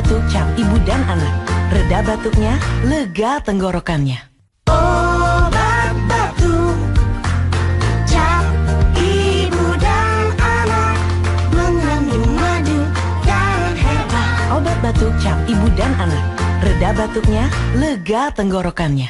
batuk cap ibu dan anak. Reda batuknya, lega tenggorokannya. Obat batuk cap ibu dan anak, mengandung madu dan herbal. Obat batuk cap ibu dan anak. Reda batuknya, lega tenggorokannya.